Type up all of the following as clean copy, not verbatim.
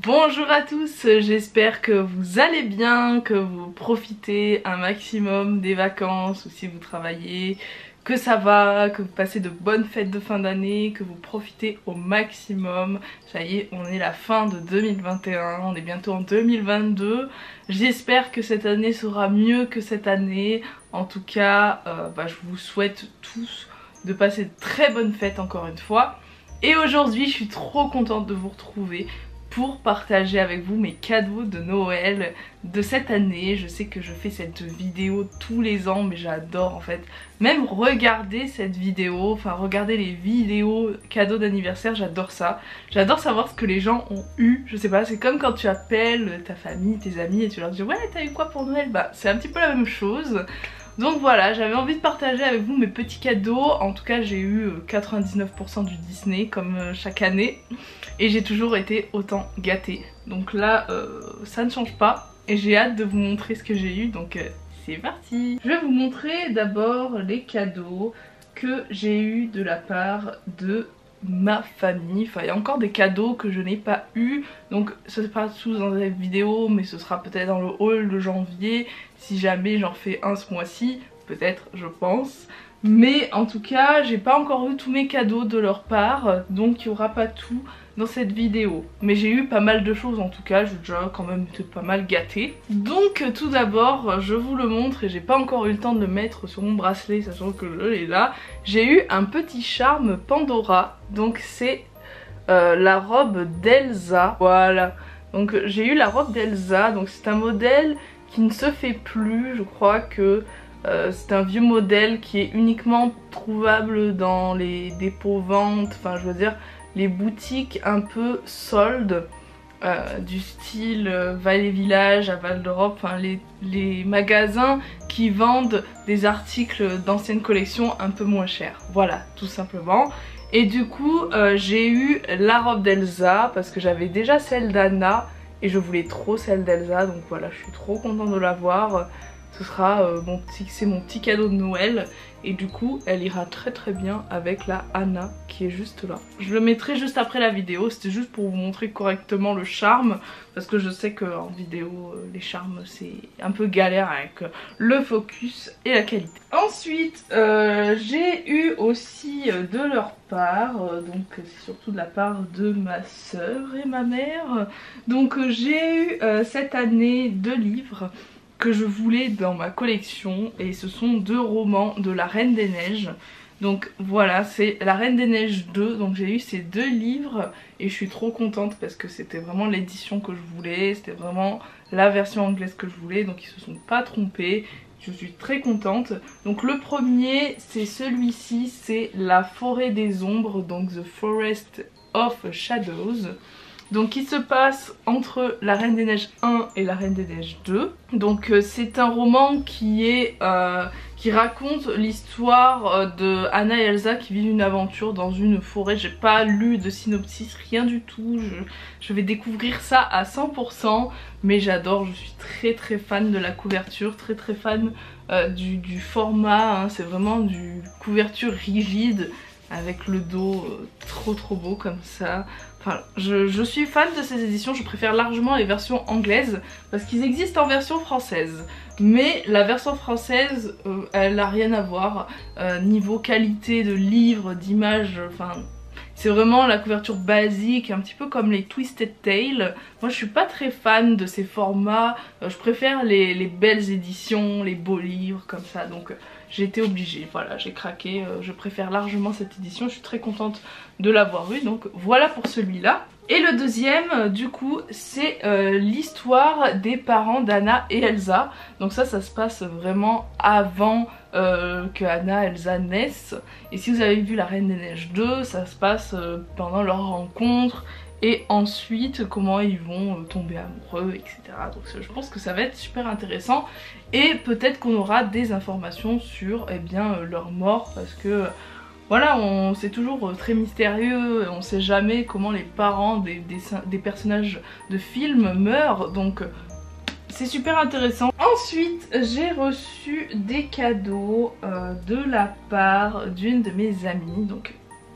Bonjour à tous, j'espère que vous allez bien, que vous profitez un maximum des vacances ou si vous travaillez, que ça va, que vous passez de bonnes fêtes de fin d'année, que vous profitez au maximum. Ça y est, on est la fin de 2021, on est bientôt en 2022. J'espère que cette année sera mieux que cette année. En tout cas, je vous souhaite tous de passer de très bonnes fêtes encore une fois. Et aujourd'hui, je suis trop contente de vous retrouver pour partager avec vous mes cadeaux de Noël de cette année. Je sais que je fais cette vidéo tous les ans, mais j'adore en fait même regarder cette vidéo, enfin regarder les vidéos cadeaux d'anniversaire, j'adore ça. J'adore savoir ce que les gens ont eu, je sais pas, c'est comme quand tu appelles ta famille, tes amis et tu leur dis ouais t'as eu quoi pour Noël, bah c'est un petit peu la même chose. Donc voilà, j'avais envie de partager avec vous mes petits cadeaux. En tout cas j'ai eu 99% du Disney comme chaque année. Et j'ai toujours été autant gâtée. Donc là ça ne change pas. Et j'ai hâte de vous montrer ce que j'ai eu. Donc c'est parti. Je vais vous montrer d'abord les cadeaux que j'ai eu de la part de ma famille. Enfin il y a encore des cadeaux que je n'ai pas eu. Donc ce sera tous dans cette vidéo, mais ce sera peut-être dans le haul de janvier. Si jamais j'en fais un ce mois-ci, peut-être, je pense. Mais en tout cas, j'ai pas encore eu tous mes cadeaux de leur part, donc il n'y aura pas tout dans cette vidéo. Mais j'ai eu pas mal de choses en tout cas, j'ai déjà quand même été pas mal gâtée. Donc tout d'abord, je vous le montre et j'ai pas encore eu le temps de le mettre sur mon bracelet, sachant que je l'ai là. J'ai eu un petit charme Pandora, donc c'est la robe d'Elsa, voilà. Donc j'ai eu la robe d'Elsa, donc c'est un modèle qui ne se fait plus, je crois que c'est un vieux modèle qui est uniquement trouvable dans les dépôts-ventes, enfin je veux dire les boutiques un peu soldes du style Vallée Village à Val d'Europe, enfin les magasins qui vendent des articles d'anciennes collections un peu moins chers, voilà tout simplement. Et du coup j'ai eu la robe d'Elsa parce que j'avais déjà celle d'Anna et je voulais trop celle d'Elsa, donc voilà, je suis trop contente de l'avoir. Ce sera c'est mon petit cadeau de Noël et du coup elle ira très bien avec la Anna qui est juste là. Je le mettrai juste après la vidéo, c'était juste pour vous montrer correctement le charme parce que je sais qu'en vidéo les charmes c'est un peu galère avec le focus et la qualité. Ensuite j'ai eu aussi de leur part, donc c'est surtout de la part de ma soeur et ma mère, donc j'ai eu cette année 2 livres que je voulais dans ma collection et ce sont 2 romans de La Reine des Neiges. Donc voilà, c'est La Reine des Neiges 2, donc j'ai eu ces 2 livres et je suis trop contente parce que c'était vraiment l'édition que je voulais, c'était vraiment la version anglaise que je voulais, donc ils se sont pas trompés, je suis très contente. Donc le premier c'est celui-ci, c'est La Forêt des Ombres, donc The Forest of Shadows. Donc il se passe entre La Reine des Neiges 1 et La Reine des Neiges 2. Donc c'est un roman qui raconte l'histoire de Anna et Elsa qui vivent une aventure dans une forêt. J'ai pas lu de synopsis, rien du tout. Je vais découvrir ça à 100%. Mais j'adore, je suis très fan de la couverture, très fan du format. Hein. C'est vraiment du couverture rigide avec le dos trop beau comme ça. Enfin, je suis fan de ces éditions, je préfère largement les versions anglaises parce qu'ils existent en version française. Mais la version française, elle n'a rien à voir niveau qualité de livre, d'image, enfin c'est vraiment la couverture basique, un petit peu comme les Twisted Tales. Moi je suis pas très fan de ces formats, je préfère les belles éditions, les beaux livres comme ça, donc j'ai été obligée, voilà j'ai craqué, je préfère largement cette édition, je suis très contente de l'avoir eu, donc voilà pour celui-là. Et le deuxième du coup c'est l'histoire des parents d'Anna et Elsa, donc ça se passe vraiment avant que Anna et Elsa naissent. Et si vous avez vu La Reine des Neiges 2, ça se passe pendant leur rencontre et ensuite comment ils vont tomber amoureux, etc. Donc je pense que ça va être super intéressant et peut-être qu'on aura des informations sur leur mort parce que voilà, c'est toujours très mystérieux, on sait jamais comment les parents des personnages de films meurent, donc c'est super intéressant. Ensuite j'ai reçu des cadeaux de la part d'une de mes amies, donc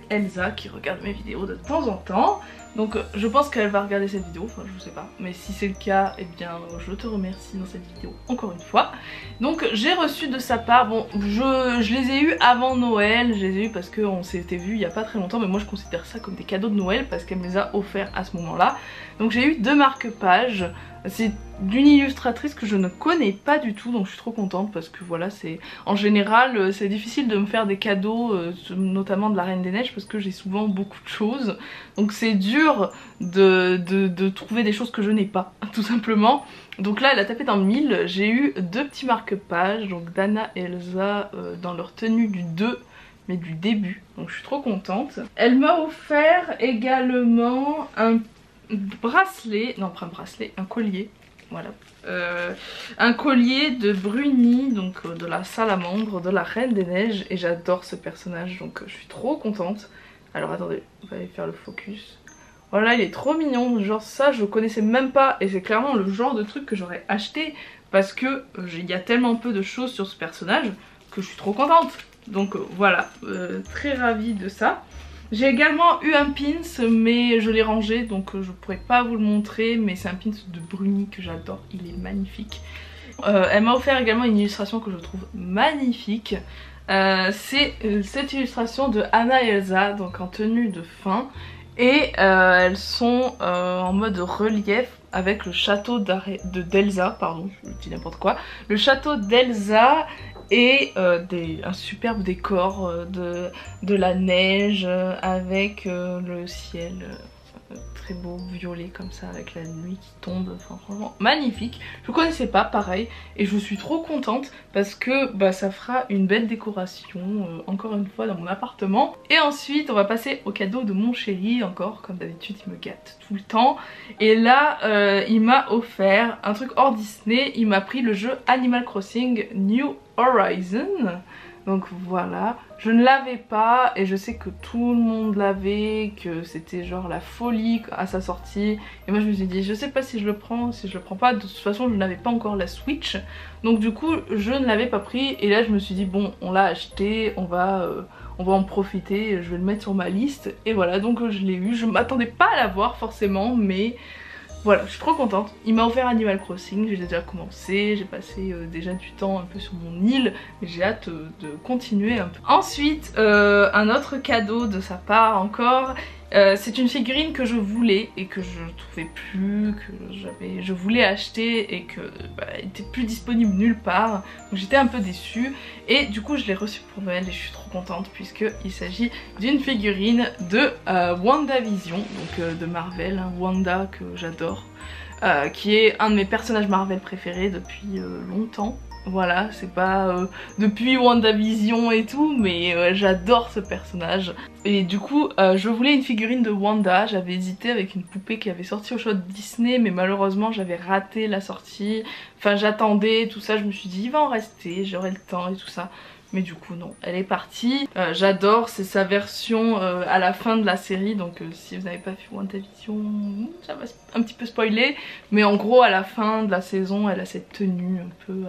Elsa qui regarde mes vidéos de temps en temps. Donc je pense qu'elle va regarder cette vidéo, enfin je sais pas, mais si c'est le cas, eh bien je te remercie dans cette vidéo encore une fois. Donc j'ai reçu de sa part, bon je les ai eu avant Noël, je les ai eu parce qu'on s'était vu il y a pas très longtemps, mais moi je considère ça comme des cadeaux de Noël parce qu'elle me les a offerts à ce moment là. Donc j'ai eu 2 marque-pages, c'est d'une illustratrice que je ne connais pas du tout, donc je suis trop contente parce que voilà, c'est en général c'est difficile de me faire des cadeaux, notamment de la Reine des Neiges, parce que j'ai souvent beaucoup de choses, donc c'est dur de trouver des choses que je n'ai pas, tout simplement. Donc là elle a tapé dans le 1000, j'ai eu 2 petits marque-pages, donc d'Anna et Elsa dans leur tenue du 2, mais du début, donc je suis trop contente. Elle m'a offert également un bracelet, non pas un bracelet, un collier, voilà, un collier de Bruni, donc de la salamandre de la Reine des Neiges, et j'adore ce personnage, donc je suis trop contente. Alors attendez, on va aller faire le focus. Voilà, il est trop mignon, genre ça je connaissais même pas, et c'est clairement le genre de truc que j'aurais acheté parce que il y a tellement peu de choses sur ce personnage que je suis trop contente. Donc voilà, très ravie de ça. J'ai également eu un pins, mais je l'ai rangé, donc je pourrais pas vous le montrer, mais c'est un pins de Bruni que j'adore, il est magnifique. Elle m'a offert également une illustration que je trouve magnifique. C'est cette illustration de Anna et Elsa, donc en tenue de fin, et elles sont en mode relief avec le château d'Elsa, pardon, je dis n'importe quoi, le château d'Elsa et un superbe décor de la neige avec le ciel très beau violet comme ça avec la nuit qui tombe, enfin franchement magnifique. Je connaissais pas, pareil, et je suis trop contente parce que bah, ça fera une belle décoration encore une fois dans mon appartement. Et ensuite on va passer au cadeau de mon chéri, encore comme d'habitude il me gâte tout le temps, et là il m'a offert un truc hors Disney, il m'a pris le jeu Animal Crossing New Horizon. Donc voilà, je ne l'avais pas et je sais que tout le monde l'avait, que c'était genre la folie à sa sortie. Et moi je me suis dit, je sais pas si je le prends, si je le prends pas, de toute façon je n'avais pas encore la Switch. Donc du coup je ne l'avais pas pris et là je me suis dit bon, on l'a acheté, on va en profiter, je vais le mettre sur ma liste. Et voilà, donc je l'ai eu, je m'attendais pas à l'avoir forcément, mais... Voilà, je suis trop contente. Il m'a offert Animal Crossing, j'ai déjà commencé, j'ai passé déjà du temps un peu sur mon île, mais j'ai hâte de continuer un peu. Ensuite, un autre cadeau de sa part encore, c'est une figurine que je voulais et que je trouvais plus, que je voulais acheter et que bah, elle était plus disponible nulle part, donc j'étais un peu déçue. Et du coup je l'ai reçue pour Noël et je suis trop contente puisqu'il s'agit d'une figurine de WandaVision, donc de Marvel, hein, Wanda que j'adore, qui est un de mes personnages Marvel préférés depuis longtemps. Voilà, c'est pas depuis WandaVision et tout, mais j'adore ce personnage. Et du coup, je voulais une figurine de Wanda, j'avais hésité avec une poupée qui avait sorti au show de Disney, mais malheureusement j'avais raté la sortie. Enfin j'attendais, tout ça, je me suis dit il va en rester, j'aurai le temps et tout ça. Mais du coup non, elle est partie. J'adore, c'est sa version à la fin de la série, donc si vous n'avez pas vu WandaVision, ça va un petit peu spoiler. Mais en gros à la fin de la saison, elle a cette tenue un peu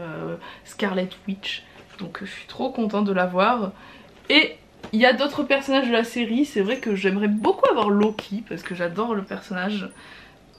Scarlet Witch. Donc je suis trop contente de la voir. Et il y a d'autres personnages de la série, c'est vrai que j'aimerais beaucoup avoir Loki parce que j'adore le personnage.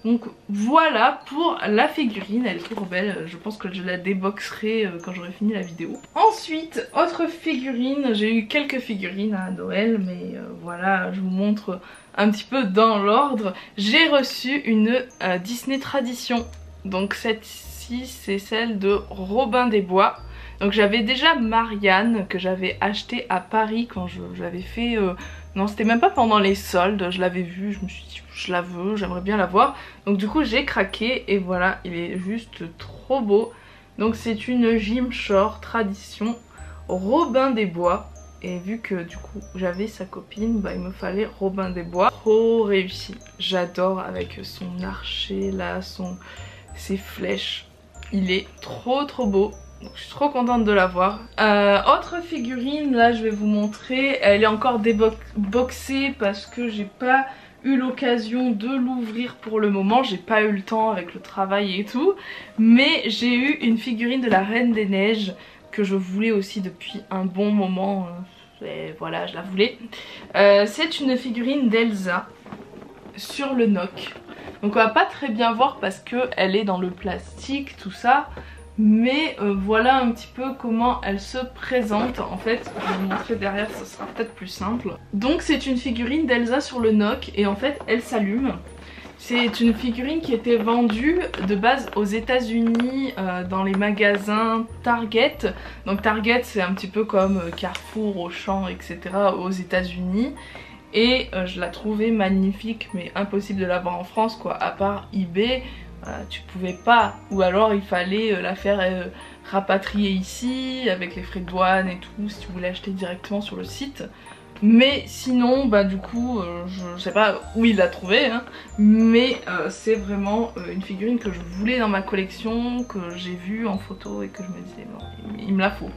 Donc voilà pour la figurine, elle est trop belle, je pense que je la déboxerai quand j'aurai fini la vidéo. Ensuite, autre figurine, j'ai eu quelques figurines à Noël, mais voilà, je vous montre un petit peu dans l'ordre. J'ai reçu une Disney Tradition, donc cette-ci c'est celle de Robin des Bois. Donc j'avais déjà Marianne que j'avais acheté à Paris quand j'avais fait... non c'était même pas pendant les soldes, je l'avais vue, je me suis dit je la veux, j'aimerais bien la voir. Donc du coup j'ai craqué et voilà, il est juste trop beau. Donc c'est une Gym-Shore Tradition Robin des Bois. Et vu que du coup j'avais sa copine, bah il me fallait Robin des Bois. Trop réussi, j'adore avec son archer là, ses flèches. Il est trop beau. Donc je suis trop contente de l'avoir. Autre figurine, là je vais vous montrer. Elle est encore déboxée parce que j'ai pas eu l'occasion de l'ouvrir pour le moment. J'ai pas eu le temps avec le travail et tout. Mais j'ai eu une figurine de la Reine des Neiges que je voulais aussi depuis un bon moment. Et voilà, je la voulais. C'est une figurine d'Elsa. sur le NOC. Donc on va pas très bien voir parce qu'elle est dans le plastique, tout ça. Mais voilà un petit peu comment elle se présente. En fait, je vais vous montrer derrière, ça sera peut-être plus simple. Donc c'est une figurine d'Elsa sur le NOC et en fait elle s'allume. C'est une figurine qui était vendue de base aux États-Unis dans les magasins Target. Donc Target c'est un petit peu comme Carrefour, Auchan, etc. aux États-Unis. Et je la trouvais magnifique, mais impossible de l'avoir en France quoi, à part eBay. Tu pouvais pas, ou alors il fallait la faire rapatrier ici avec les frais de douane et tout si tu voulais acheter directement sur le site. Mais sinon bah du coup je sais pas où il l'a trouvé hein, mais c'est vraiment une figurine que je voulais dans ma collection, que j'ai vue en photo et que je me disais non il me la faut.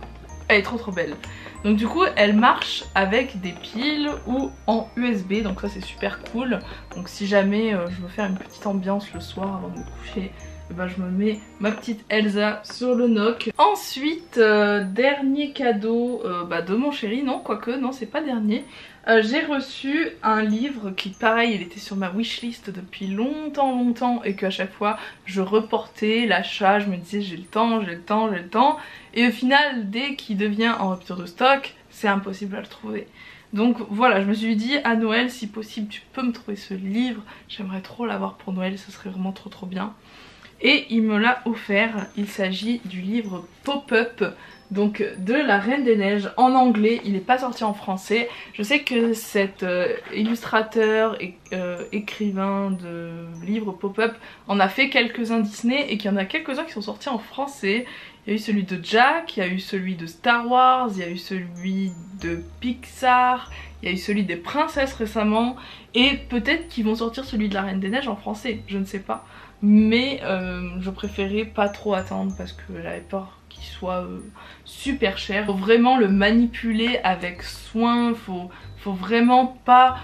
Elle est trop belle. Donc du coup elle marche avec des piles ou en USB, donc ça c'est super cool. Donc si jamais je veux faire une petite ambiance le soir avant de me coucher, et ben je me mets ma petite Elsa sur le NOC. Ensuite dernier cadeau de mon chéri, non quoique non c'est pas dernier. J'ai reçu un livre qui pareil il était sur ma wishlist depuis longtemps et qu'à chaque fois je reportais l'achat, je me disais j'ai le temps et au final dès qu'il devient en rupture de stock c'est impossible à le trouver. Donc voilà, je me suis dit à Noël si possible tu peux me trouver ce livre, j'aimerais trop l'avoir pour Noël, ce serait vraiment trop bien. Et il me l'a offert, il s'agit du livre Pop-Up, donc de la Reine des Neiges en anglais, il n'est pas sorti en français. Je sais que cet illustrateur et écrivain de livres Pop-Up en a fait quelques-uns Disney et qu'il y en a quelques-uns qui sont sortis en français. Il y a eu celui de Jack, il y a eu celui de Star Wars, il y a eu celui de Pixar, il y a eu celui des princesses récemment et peut-être qu'ils vont sortir celui de la Reine des Neiges en français, je ne sais pas. Mais je préférais pas trop attendre parce que j'avais peur qu'il soit super cher. Faut vraiment le manipuler avec soin, faut vraiment pas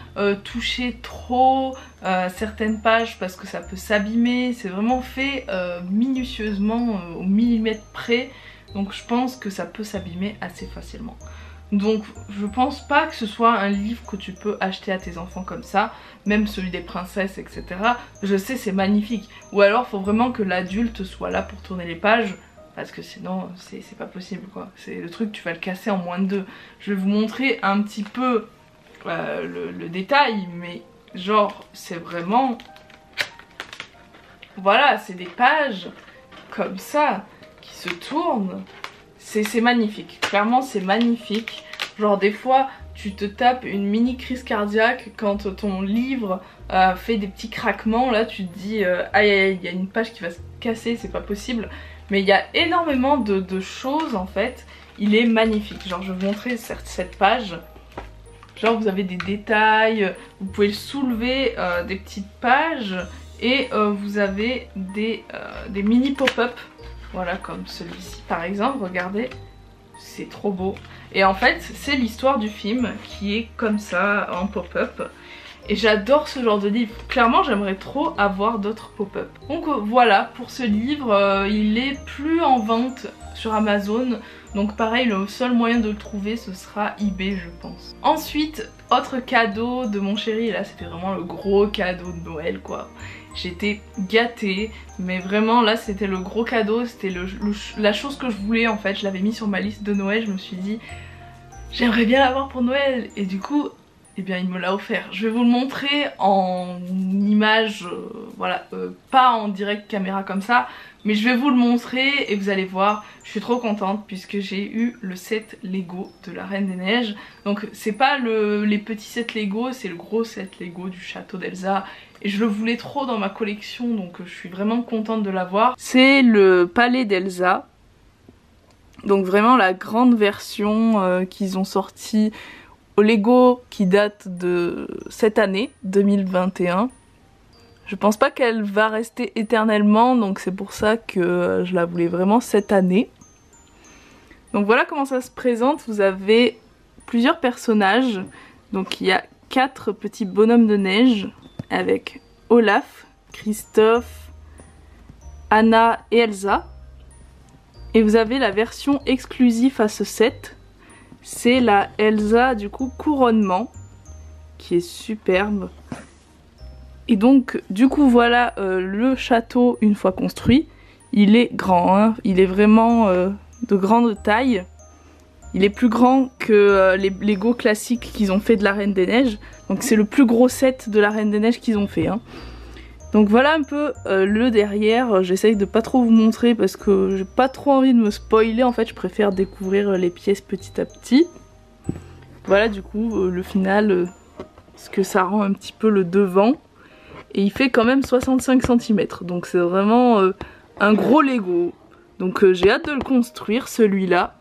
toucher trop certaines pages parce que ça peut s'abîmer. C'est vraiment fait minutieusement au millimètre près, donc je pense que ça peut s'abîmer assez facilement. Donc je pense pas que ce soit un livre que tu peux acheter à tes enfants comme ça, même celui des princesses etc. Je sais c'est magnifique, ou alors faut vraiment que l'adulte soit là pour tourner les pages, parce que sinon c'est pas possible quoi. C'est le truc, tu vas le casser en moins de 2. Je vais vous montrer un petit peu le détail, mais genre c'est vraiment... Voilà, c'est des pages comme ça qui se tournent. C'est magnifique, clairement c'est magnifique. Genre des fois tu te tapes une mini crise cardiaque quand ton livre fait des petits craquements. Là tu te dis aïe aïe, il y a une page qui va se casser, c'est pas possible. Mais il y a énormément de choses en fait. Il est magnifique, genre je vais vous montrer cette page. Genre vous avez des détails, vous pouvez le soulever des petites pages. Et vous avez des mini pop-up. Voilà, comme celui-ci par exemple, regardez, c'est trop beau. Et en fait c'est l'histoire du film qui est comme ça en pop-up. Et j'adore ce genre de livre, clairement j'aimerais trop avoir d'autres pop-up. Donc voilà pour ce livre, il est plus en vente sur Amazon. Donc pareil, le seul moyen de le trouver ce sera eBay je pense. Ensuite, autre cadeau de mon chéri, et là c'était vraiment le gros cadeau de Noël quoi. J'étais gâtée, mais vraiment là c'était le gros cadeau, c'était la chose que je voulais en fait. Je l'avais mis sur ma liste de Noël, je me suis dit j'aimerais bien l'avoir pour Noël et du coup eh bien il me l'a offert. Je vais vous le montrer en image, voilà, pas en direct caméra comme ça, mais je vais vous le montrer et vous allez voir, je suis trop contente puisque j'ai eu le set Lego de la Reine des Neiges. Donc c'est pas les petits sets Lego, c'est le gros set Lego du château d'Elsa. Et je le voulais trop dans ma collection, donc je suis vraiment contente de l'avoir. C'est le palais d'Elsa. Donc vraiment la grande version qu'ils ont sortie au Lego qui date de cette année, 2021. Je pense pas qu'elle va rester éternellement, donc c'est pour ça que je la voulais vraiment cette année. Donc voilà comment ça se présente. Vous avez plusieurs personnages. Donc il y a 4 petits bonhommes de neige avec Olaf, Christophe, Anna et Elsa. Et vous avez la version exclusive à ce set. C'est la Elsa du coup couronnement qui est superbe. Et donc du coup voilà le château une fois construit. Il est grand, hein. Il est vraiment de grande taille. Il est plus grand que les Lego classiques qu'ils ont fait de la Reine des Neiges. Donc c'est le plus gros set de la Reine des Neiges qu'ils ont fait, hein. Donc voilà un peu le derrière. J'essaye de pas trop vous montrer parce que j'ai pas trop envie de me spoiler. En fait je préfère découvrir les pièces petit à petit. Voilà du coup le final, ce que ça rend un petit peu le devant. Et il fait quand même 65 cm. Donc c'est vraiment un gros Lego. Donc j'ai hâte de le construire celui-là.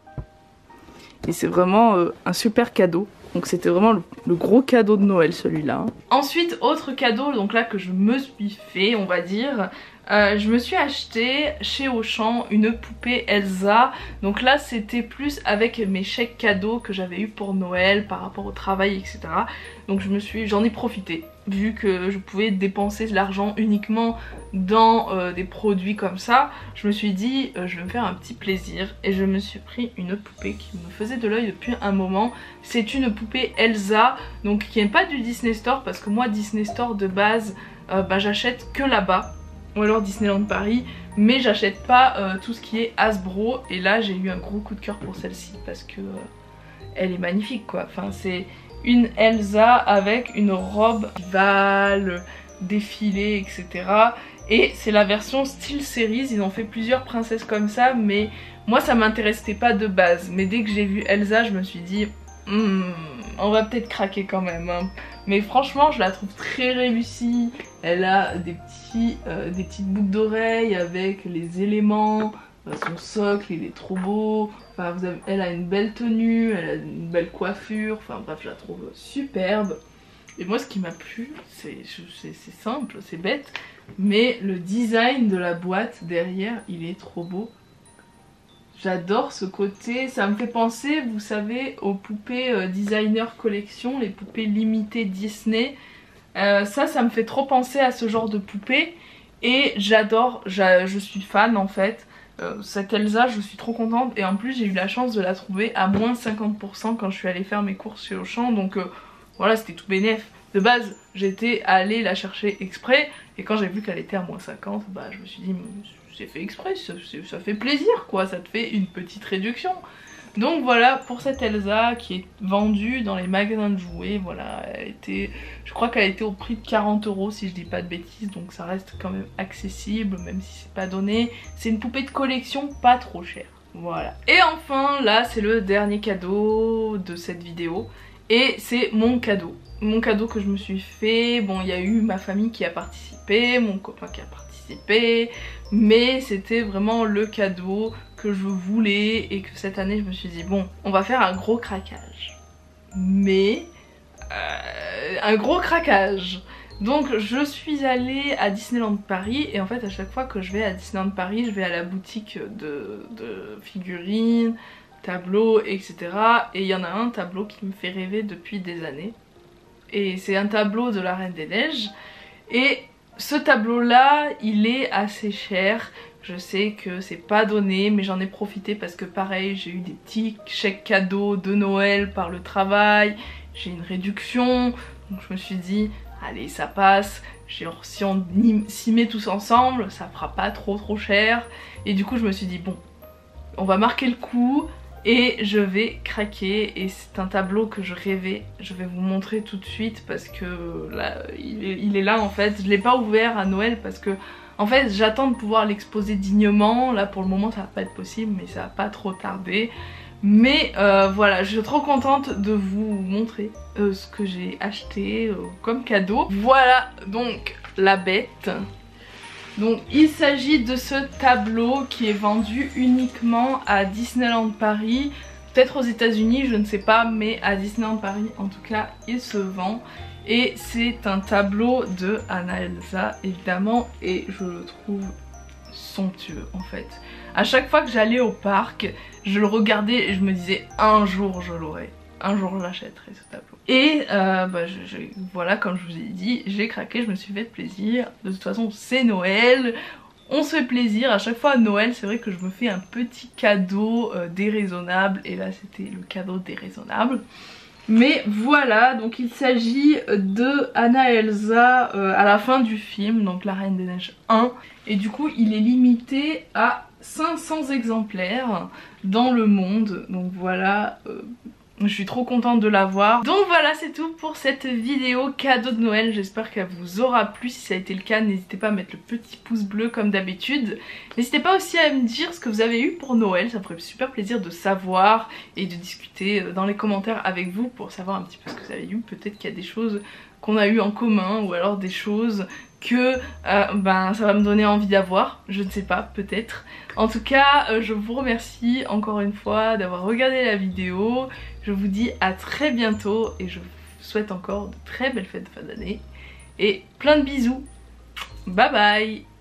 Et c'est vraiment un super cadeau. Donc c'était vraiment le gros cadeau de Noël celui-là, hein. Ensuite, autre cadeau donc là que je me suis fait, on va dire, je me suis acheté chez Auchan une poupée Elsa. Donc là c'était plus avec mes chèques cadeaux que j'avais eu pour Noël par rapport au travail, etc. Donc j'en ai profité vu que je pouvais dépenser de l'argent uniquement dans des produits comme ça. Je me suis dit je vais me faire un petit plaisir et je me suis pris une poupée qui me faisait de l'œil depuis un moment. C'est une poupée Elsa, donc qui n'est pas du Disney Store parce que moi Disney Store de base j'achète que là-bas, ou alors Disneyland Paris, mais j'achète pas tout ce qui est Hasbro. Et là j'ai eu un gros coup de cœur pour celle-ci parce que elle est magnifique quoi. Enfin c'est une Elsa avec une robe Val, défilé, etc. Et c'est la version style series. Ils ont fait plusieurs princesses comme ça, mais moi ça m'intéressait pas de base. Mais dès que j'ai vu Elsa je me suis dit on va peut-être craquer quand même, hein. Mais franchement je la trouve très réussie. Elle a des petites boucles d'oreilles avec les éléments. Son socle il est trop beau. Enfin, elle a une belle tenue, elle a une belle coiffure. Enfin bref, je la trouve superbe. Et moi ce qui m'a plu, c'est simple, c'est bête, mais le design de la boîte derrière il est trop beau. J'adore ce côté, ça me fait penser, vous savez, aux poupées designer collection, les poupées limitées Disney. Ça me fait trop penser à ce genre de poupée. Et j'adore, je suis fan en fait. Cette Elsa, je suis trop contente. Et en plus j'ai eu la chance de la trouver à moins 50% quand je suis allée faire mes courses chez Auchan. Donc voilà, c'était tout bénef. De base j'étais allée la chercher exprès. Et quand j'ai vu qu'elle était à moins 50, je me suis dit c'est fait exprès, ça fait plaisir quoi, ça te fait une petite réduction. Donc voilà pour cette Elsa qui est vendue dans les magasins de jouets. Voilà, je crois qu'elle était au prix de 40 € si je dis pas de bêtises, donc ça reste quand même accessible même si c'est pas donné. C'est une poupée de collection pas trop chère. Voilà. Et enfin là c'est le dernier cadeau de cette vidéo. Et c'est mon cadeau que je me suis fait. Bon, il y a eu ma famille qui a participé, mon copain qui a participé, mais c'était vraiment le cadeau que je voulais et que cette année je me suis dit bon, on va faire un gros craquage. Mais un gros craquage. Donc je suis allée à Disneyland Paris et en fait à chaque fois que je vais à Disneyland Paris, je vais à la boutique de figurines, tableaux, etc. Et il y en a un tableau qui me fait rêver depuis des années. Et c'est un tableau de la Reine des Neiges. Et ce tableau là, il est assez cher. Je sais que c'est pas donné, mais j'en ai profité parce que pareil, j'ai eu des petits chèques cadeaux de Noël par le travail. J'ai une réduction, donc je me suis dit, allez ça passe. Si on s'y met tous ensemble, ça fera pas trop cher. Et du coup je me suis dit bon, on va marquer le coup. Et je vais craquer et c'est un tableau que je rêvais. Je vais vous montrer tout de suite parce que là, il est là en fait. Je l'ai pas ouvert à Noël parce que en fait j'attends de pouvoir l'exposer dignement. Là pour le moment ça va pas être possible mais ça va pas trop tarder. Mais voilà, je suis trop contente de vous montrer ce que j'ai acheté comme cadeau. Voilà donc la bête. Donc il s'agit de ce tableau qui est vendu uniquement à Disneyland Paris. Peut-être aux États-Unis, je ne sais pas, mais à Disneyland Paris en tout cas il se vend. Et c'est un tableau de Anna Elsa évidemment et je le trouve somptueux en fait. À chaque fois que j'allais au parc, je le regardais et je me disais un jour je l'aurai. Un jour j'achèterai ce tableau. Et voilà, comme je vous ai dit, j'ai craqué, je me suis fait plaisir. De toute façon c'est Noël, on se fait plaisir. À chaque fois à Noël c'est vrai que je me fais un petit cadeau déraisonnable. Et là c'était le cadeau déraisonnable. Mais voilà, donc il s'agit de Anna et Elsa à la fin du film, donc La Reine des Neiges 1. Et du coup il est limité à 500 exemplaires dans le monde. Donc voilà, je suis trop contente de l'avoir. Donc voilà, c'est tout pour cette vidéo cadeau de Noël. J'espère qu'elle vous aura plu. Si ça a été le cas, n'hésitez pas à mettre le petit pouce bleu comme d'habitude. N'hésitez pas aussi à me dire ce que vous avez eu pour Noël. Ça me ferait super plaisir de savoir et de discuter dans les commentaires avec vous pour savoir un petit peu ce que vous avez eu. Peut-être qu'il y a des choses qu'on a eu en commun ou alors des choses que ça va me donner envie d'avoir, je ne sais pas, peut-être. En tout cas, je vous remercie encore une fois d'avoir regardé la vidéo. Je vous dis à très bientôt et je vous souhaite encore de très belles fêtes de fin d'année. Et plein de bisous. Bye bye.